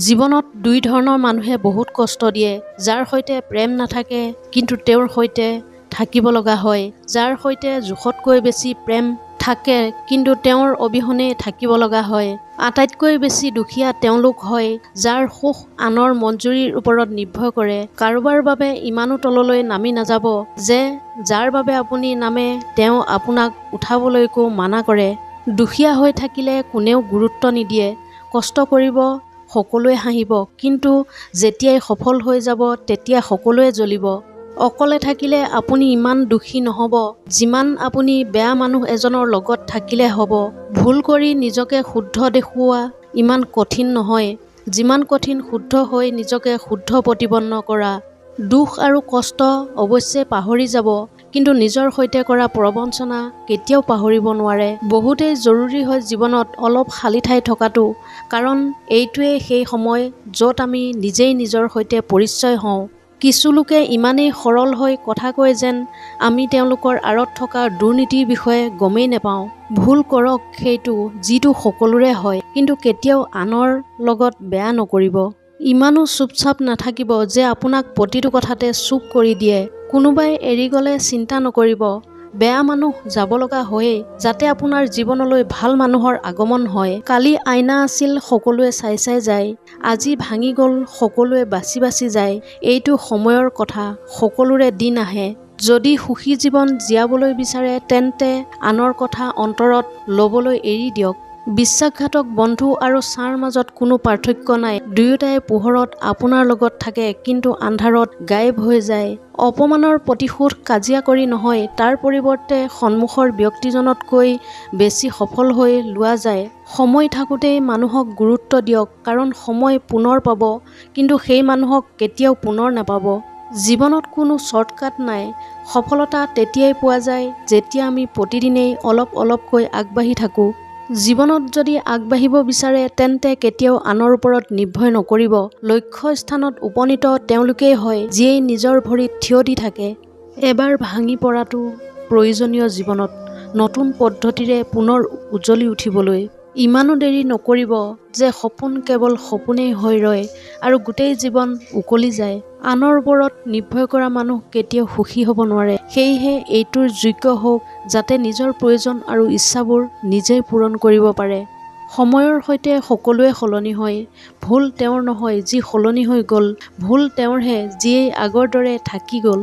জীৱনত দুই ধৰণৰ মানুহে বহুত কষ্ট দিয়ে। যাৰ সৈতে প্ৰেম নাথাকে কিন্তু তেওঁৰ সৈতে থাকিব লগা হয়, যাৰ সৈতে জোখতকৈ বেছি প্ৰেম থাকে কিন্তু তেওঁৰ অবিহনে থাকিব লগা হয়। আটাইতকৈ বেছি দুখীয়া তেওঁলোক হয় যাৰ সুখ আনৰ মঞ্জুৰিৰ ওপৰত নিৰ্ভৰ কৰে। কাৰোবাৰ বাবে ইমানো তললৈ নামি নাযাব যে যাৰ বাবে আপুনি নামে তেওঁ আপোনাক উঠাবলৈকো মানা কৰে। দুখীয়া হৈ থাকিলে কোনেও গুৰুত্ব নিদিয়ে। কষ্ট কৰিব, সকলোৱে হাঁহিব, কিন্তু যেতিয়াই সফল হৈ যাব তেতিয়া সকলোৱে জ্বলিব। অকলে থাকিলে আপুনি ইমান দুখী নহ'ব যিমান আপুনি বেয়া মানুহ এজনৰ লগত থাকিলে হ'ব। ভুল কৰি নিজকে শুদ্ধ দেখুওৱা ইমান কঠিন নহয় যিমান কঠিন শুদ্ধ হৈ নিজকে শুদ্ধ প্ৰতিপন্ন কৰা। দুখ আৰু কষ্ট অৱশ্যে পাহৰি যাব, কিন্তু নিজৰ সৈতে কৰা প্ৰবঞ্চনা কেতিয়াও পাহৰিব নোৱাৰে। বহুতেই জৰুৰী হয় জীৱনত অলপ খালী ঠাই থকাটো, কাৰণ এইটোৱে সেই সময় য'ত আমি নিজেই নিজৰ সৈতে পৰিচয় হওঁ। কিছু লোকে ইমানেই সৰল হৈ কথা কয় যেন আমি তেওঁলোকৰ আঁৰত থকা দুৰ্নীতিৰ বিষয়ে গমেই নাপাওঁ। ভুল কৰক সেইটো যিটো সকলোৰে হয়, কিন্তু কেতিয়াও আনৰ লগত বেয়া নকৰিব। ইমানো চুপচাপ নাথাকিব যে আপোনাক প্ৰতিটো কথাতে চুপ কৰি দিয়ে। কোনোবাই এৰি গ'লে চিন্তা নকৰিব, বেয়া মানুহ যাব লগা হয়েই, যাতে আপোনাৰ জীৱনলৈ ভাল মানুহৰ আগমন হয়। কালি আইনা আছিল, সকলোৱে চাই চাই যায়। আজি ভাঙি গ'ল, সকলোৱে বাছি বাছি যায়। এইটো সময়ৰ কথা, সকলোৰে দিন আহে। যদি সুখী জীৱন জীয়াবলৈ বিচাৰে তেন্তে আনৰ কথা অন্তৰত ল'বলৈ এৰি দিয়ক। বিশ্বাসঘাতক বন্ধু আৰু ছাঁৰ মাজত কোনো পাৰ্থক্য নাই। দুয়োটাই পোহৰত আপোনাৰ লগত থাকে কিন্তু আন্ধাৰত গায়ব হৈ যায়। অপমানৰ প্ৰতিশোধ কাজিয়া কৰি নহয়, তাৰ পৰিৱৰ্তে সন্মুখৰ ব্যক্তিজনতকৈ বেছি সফল হৈ লোৱা যায়। সময় থাকোঁতেই মানুহক গুৰুত্ব দিয়ক, কাৰণ সময় পুনৰ পাব, কিন্তু সেই মানুহক কেতিয়াও পুনৰ নাপাব। জীৱনত কোনো শ্বৰ্টকাট নাই। সফলতা তেতিয়াই পোৱা যায় যেতিয়া আমি প্ৰতিদিনেই অলপ অলপকৈ আগবাঢ়ি থাকোঁ। জীৱনত যদি আগবাঢ়িব বিচাৰে তেন্তে কেতিয়াও আনৰ ওপৰত নিৰ্ভৰ নকৰিব। লক্ষ্য স্থানত উপনীত তেওঁলোকেই হয় যিয়ে নিজৰ ভৰিত থিয় দি থাকে। এবাৰ ভাঙি পৰাটো প্ৰয়োজনীয় জীৱনত নতুন পদ্ধতিৰে পুনৰ উজ্বলি উঠিবলৈ। ইমানো দেৰি নকৰিব যে সপোন কেৱল সপোনেই হৈ ৰয় আৰু গোটেই জীৱন উকলি যায়। আনৰ ওপৰত নিৰ্ভৰ কৰা মানুহ কেতিয়াও সুখী হ'ব নোৱাৰে। সেয়েহে এইটোৰ যোগ্য হওক যাতে নিজৰ প্ৰয়োজন আৰু ইচ্ছাবোৰ নিজেই পূৰণ কৰিব পাৰে। সময়ৰ সৈতে সকলোৱে সলনি হয়। ভুল তেওঁৰ নহয় যি সলনি হৈ গ'ল, ভুল তেওঁৰহে যিয়ে আগৰ দৰে থাকি গ'ল।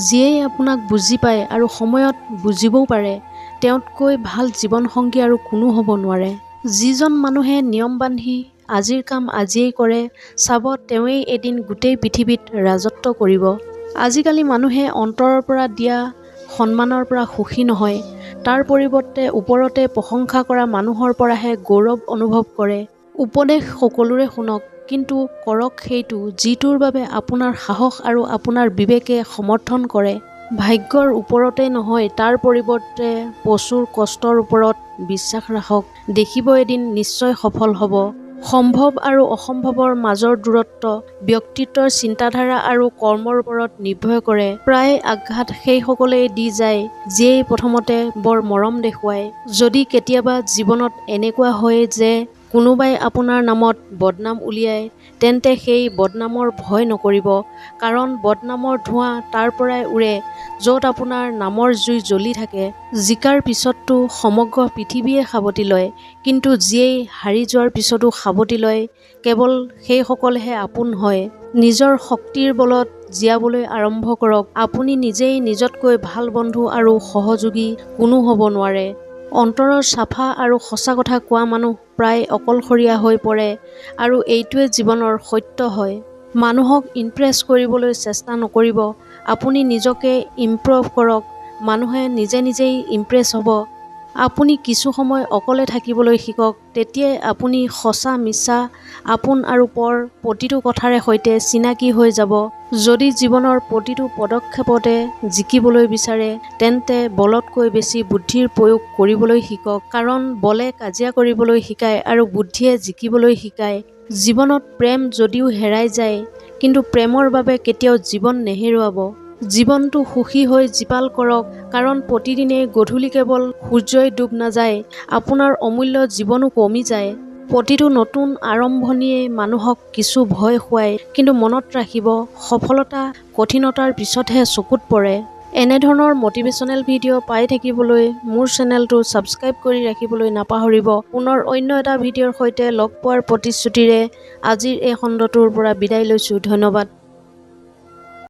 যিয়েই আপোনাক বুজি পায় আৰু সময়ত বুজিবও পাৰে, তেওঁতকৈ ভাল জীৱনসংগী আৰু কোনো হ'ব নোৱাৰে। যিজন মানুহে নিয়ম বান্ধি আজিৰ কাম আজিয়েই কৰে, চাব তেওঁৱেই এদিন গোটেই পৃথিৱীত ৰাজত্ব কৰিব। আজিকালি মানুহে অন্তৰৰ পৰা দিয়া সন্মানৰ পৰা সুখী নহয়, তাৰ পৰিৱৰ্তে ওপৰতে প্ৰশংসা কৰা মানুহৰ পৰাহে গৌৰৱ অনুভৱ কৰে। উপদেশ সকলোৰে শুনক, কিন্তু কৰক সেইটো যিটোৰ বাবে আপোনাৰ সাহস আৰু আপোনাৰ বিবেকে সমৰ্থন কৰে। ভাগ্যৰ ওপৰতে নহয়, তাৰ পৰিৱৰ্তে প্ৰচুৰ কষ্টৰ ওপৰত বিশ্বাস ৰাখক। দেখিব এদিন নিশ্চয় সফল হ'ব। সম্ভৱ আৰু অসম্ভৱৰ মাজৰ দূৰত্ব ব্যক্তিত্বৰ চিন্তাধাৰা আৰু কৰ্মৰ ওপৰত নিৰ্ভৰ কৰে। প্ৰায় আঘাত সেইসকলেই দি যায় যিয়ে প্ৰথমতে বৰ মৰম দেখুৱায়। যদি কেতিয়াবা জীৱনত এনেকুৱা হয় যে কোনোবাই আপোনাৰ নামত বদনাম উলিয়ায়, তেন্তে সেই বদনামৰ ভয় নকৰিব, কাৰণ বদনামৰ ধোঁৱা তাৰ পৰাই উৰে য'ত আপোনাৰ নামৰ জুই জ্বলি থাকে। জিকাৰ পিছততো সমগ্ৰ পৃথিৱীয়ে সাৱটি লয়, কিন্তু যিয়েই হাৰি যোৱাৰ পিছতো সাৱটি লয় কেৱল সেইসকলেহে আপোন হয়। নিজৰ শক্তিৰ বলত জীয়াবলৈ আৰম্ভ কৰক। আপুনি নিজেই নিজতকৈ ভাল বন্ধু আৰু সহযোগী কোনো হ'ব নোৱাৰে। অন্তৰৰ চাফা আৰু সঁচা কথা কোৱা মানুহ প্ৰায় অকলশৰীয়া হৈ পৰে, আৰু এইটোৱে জীৱনৰ সত্য হয়। মানুহক ইমপ্ৰেছ কৰিবলৈ চেষ্টা নকৰিব, আপুনি নিজকে ইমপ্ৰুভ কৰক। মানুহে নিজে নিজেই ইমপ্ৰেছ হ'ব। আপুনি কিছু সময় অকলে থাকিবলৈ শিকক, তেতিয়াই আপুনি সঁচা মিছা, আপোন আৰু পৰ প্ৰতিটো কথাৰে সৈতে চিনাকি হৈ যাব। যদি জীৱনৰ প্ৰতিটো পদক্ষেপতে জিকিবলৈ বিচাৰে তেন্তে বলতকৈ বেছি বুদ্ধিৰ প্ৰয়োগ কৰিবলৈ শিকক, কাৰণ বলে কাজিয়া কৰিবলৈ শিকায় আৰু বুদ্ধিয়ে জিকিবলৈ শিকায়। জীৱনত প্ৰেম যদিও হেৰাই যায়, কিন্তু প্ৰেমৰ বাবে কেতিয়াও জীৱন নেহেৰুৱাব। জীৱনটো সুখী হৈ জীপাল কৰক, কাৰণ প্ৰতিদিনে গধূলি কেৱল সূৰ্যই ডুব নাযায়, আপোনাৰ অমূল্য জীৱনো কমি যায়। প্ৰতিটো নতুন আৰম্ভণিয়ে মানুহক কিছু ভয় খুৱায়, কিন্তু মনত ৰাখিব সফলতা কঠিনতাৰ পিছতহে চকুত পৰে। এনেধৰণৰ মটিভেশ্যনেল ভিডিঅ' পাই থাকিবলৈ মোৰ চেনেলটো ছাবস্ক্ৰাইব কৰি ৰাখিবলৈ নাপাহৰিব। পুনৰ অন্য এটা ভিডিঅ'ৰ সৈতে লগ পোৱাৰ প্ৰতিশ্ৰুতিৰে আজিৰ এই খণ্ডটোৰ পৰা বিদায় লৈছোঁ। ধন্যবাদ।